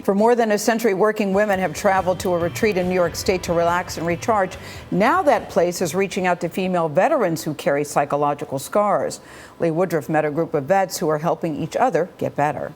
For more than a century, working women have traveled to a retreat in New York State to relax and recharge. Now that place is reaching out to female veterans who carry psychological scars. Lee Woodruff met a group of vets who are helping each other get better.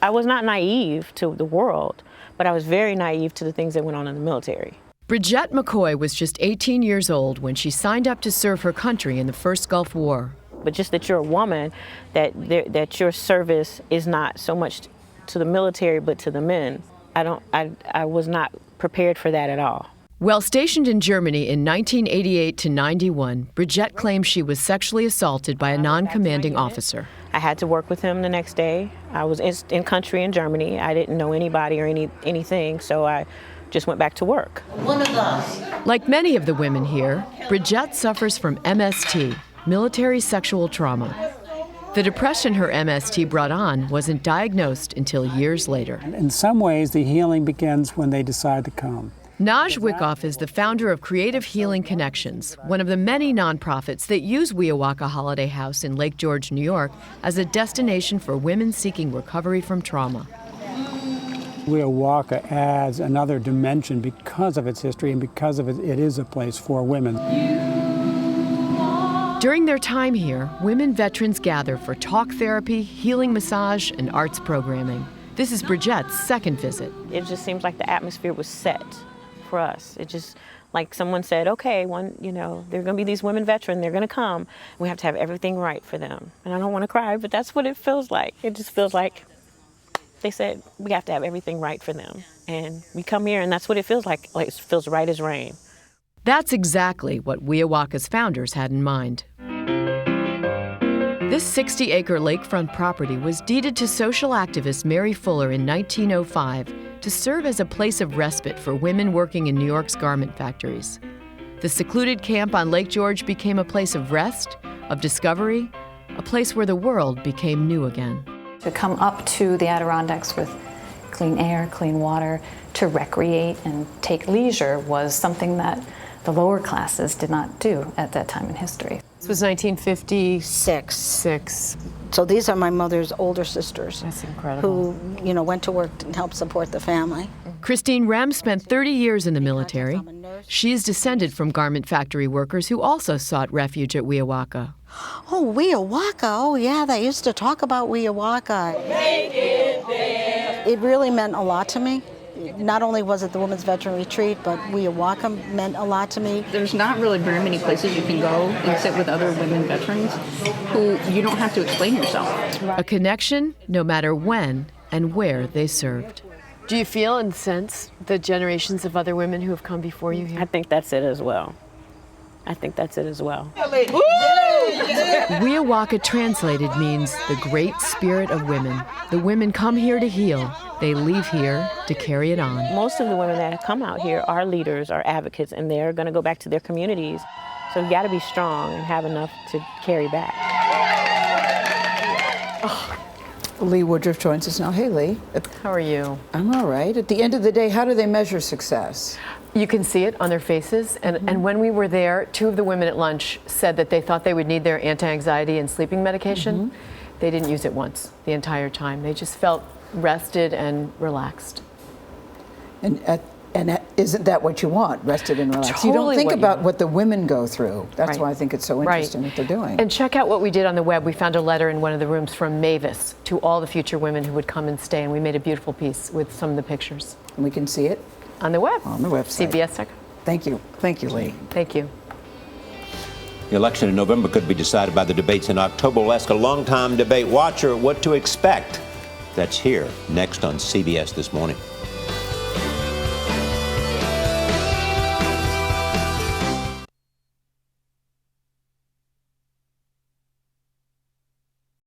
I was not naive to the world, but I was very naive to the things that went on in the military. Bridgette McCoy was just 18 years old when she signed up to serve her country in the first Gulf War. But just that you're a woman, that your service is not so much to the military, but to the men. I was not prepared for that at all. While stationed in Germany in 1988 to 91, Bridgette claims she was sexually assaulted by a non-commanding officer. I had to work with him the next day. I was in country in Germany. I didn't know anybody or anything, so I just went back to work. Like many of the women here, Bridgette suffers from MST, military sexual trauma. The depression her MST brought on wasn't diagnosed until years later. In some ways, the healing begins when they decide to come. Naj Wickoff is the founder of Creative Healing Connections, one of the many nonprofits that use Wiawaka Holiday House in Lake George, New York, as a destination for women seeking recovery from trauma. Wiawaka adds another dimension because of its history and because of it is a place for women. During their time here, women veterans gather for talk therapy, healing massage, and arts programming. This is Bridgette's second visit. It just seems like the atmosphere was set for us. It just, like someone said, okay, there are going to be these women veterans, they're going to come. We have to have everything right for them. And I don't want to cry, but that's what it feels like. It just feels like they said we have to have everything right for them. And we come here and that's what it feels like it feels right as rain. That's exactly what Wiawaka's founders had in mind. This 60-acre lakefront property was deeded to social activist Mary Fuller in 1905 to serve as a place of respite for women working in New York's garment factories. The secluded camp on Lake George became a place of rest, of discovery, a place where the world became new again. To come up to the Adirondacks with clean air, clean water, to recreate and take leisure was something that the lower classes did not do at that time in history. This was 1956. So these are my mother's older sisters. That's incredible. Who, went to work and helped support the family. Christine Rem spent 30 years in the military. She is descended from garment factory workers who also sought refuge at Wiawaka. Oh, Wiawaka. Oh, yeah, they used to talk about Wiawaka. It really meant a lot to me. Not only was it the Women's Veteran Retreat, but Wiawaka meant a lot to me. There's not really very many places you can go and sit with other women veterans who you don't have to explain yourself. A connection no matter when and where they served. Do you feel and sense the generations of other women who have come before you here? I think that's it as well. Wiawaka translated means the great spirit of women. The women come here to heal. They leave here to carry it on. Most of the women that have come out here are leaders, are advocates, and they're going to go back to their communities. So you got to be strong and have enough to carry back. Lee Woodruff joins us now. Hey, Lee. How are you? I'm all right. At the end of the day, how do they measure success? You can see it on their faces. And when we were there, two of the women at lunch said that they thought they would need their anti-anxiety and sleeping medication. They didn't use it once the entire time. They just felt rested and relaxed. And isn't that what you want, rested and relaxed? Totally. You don't think about what the women go through. That's why I think it's so interesting what they're doing. And check out what we did on the web. We found a letter in one of the rooms from Mavis to all the future women who would come and stay, and we made a beautiful piece with some of the pictures. And we can see it? On the web. On the website. CBS. Thank you. Thank you, Lee. Thank you. The election in November could be decided by the debates in October. We'll ask a longtime debate watcher what to expect. That's here next on CBS This Morning.